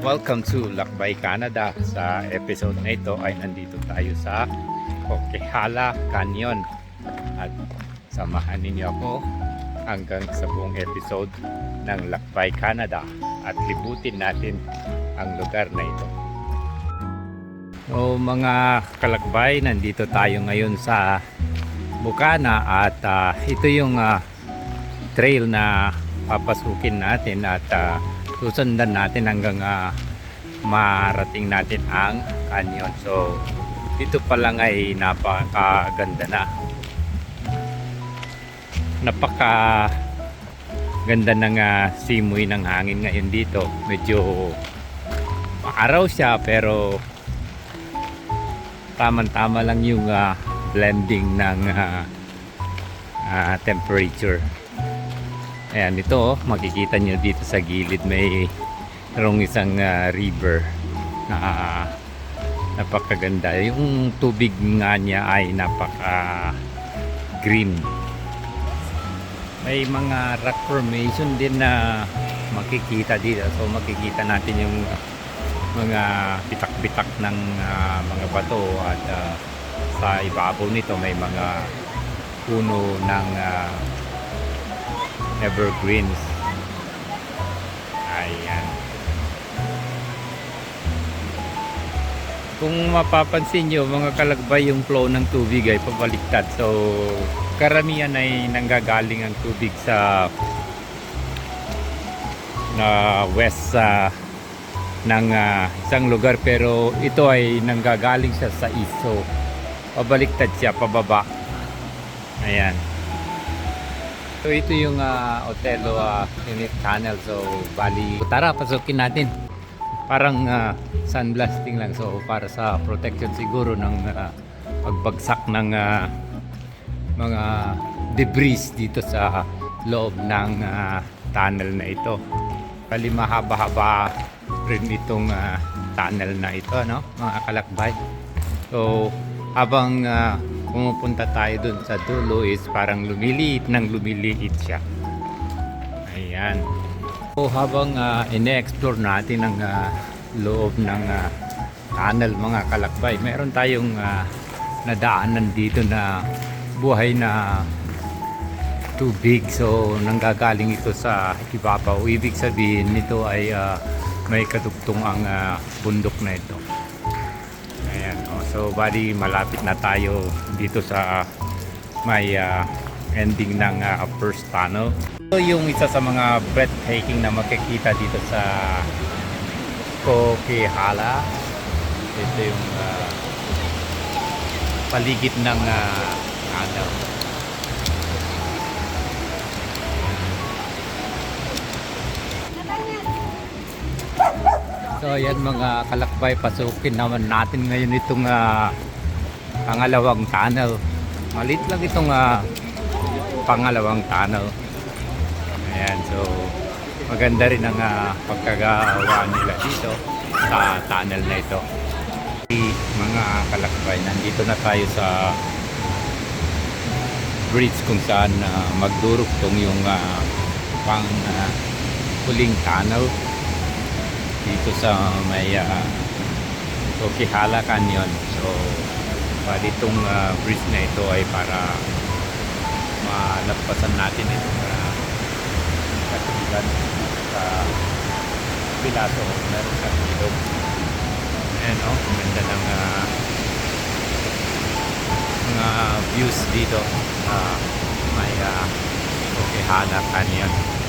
Welcome to Lakbay Canada. Sa episode na ito ay nandito tayo sa Coquihalla Canyon at samahan ninyo ako hanggang sa buong episode ng Lakbay Canada at libutin natin ang lugar na ito. So mga kalakbay, nandito tayo ngayon sa Bukana at ito yung trail na papasukin natin at susundan natin hanggang marating natin ang canyon. So dito pa lang ay napakaganda na, napakaganda ng simoy ng hangin ngayon dito. Medyo maaraw siya pero tamang-tama lang yung blending ng temperature. Ayan, ito makikita nyo dito sa gilid may isang river na napakaganda. Yung tubig nga niya ay napaka green. May mga rock formation din na makikita dito. So makikita natin yung mga bitak-bitak ng mga bato at sa ibabaw nito may mga puno ng evergreens. Ayan. Kung mapapansin nyo mga kalakbay, yung flow ng tubig ay pabaliktad. So karamihan ay nanggagaling ang tubig sa west ng isang lugar, pero ito ay nanggagaling siya sa east. So pabaliktad siya pababa. Ayan. So ito yung Otelo Unit Tunnel. So bali, tara pasukin natin. Parang sandblasting lang. So para sa protection siguro ng pagbagsak ng mga debris dito sa loob ng tunnel na ito. Bali mahaba-haba rin itong tunnel na ito, no, mga kalakbay. So habang pumupunta tayo dun sa dulo is parang lumiliit siya. Ayan. So habang ine-explore natin ang loob ng tunnel mga kalakbay, meron tayong nadaanan dito na buhay na tubig. So nanggagaling ito sa ibabaw. Ibig sabihin nito ay may kadugtong ang bundok na ito. So bali malapit na tayo dito sa may ending ng first tunnel. Ito yung isa sa mga breathtaking na makikita dito sa Coquihalla. Ito yung paligid ng tunnel. So ayan mga kalakbay, pasukin naman natin ngayon itong pangalawang tunnel. Malit lang itong pangalawang tunnel. Ayan, so maganda rin ang pagkagawa nila dito sa tunnel na ito. Mga kalakbay, nandito na tayo sa bridge kung saan magdurugtong yung pang huling tunnel dito sa may Coquihalla Canyon. So bali itong bridge na ito ay para malagpasan natin itong katubigan sa Pilato. Meron sa ilog. Ayan o, ganda ng mga views dito sa may Coquihalla Canyon.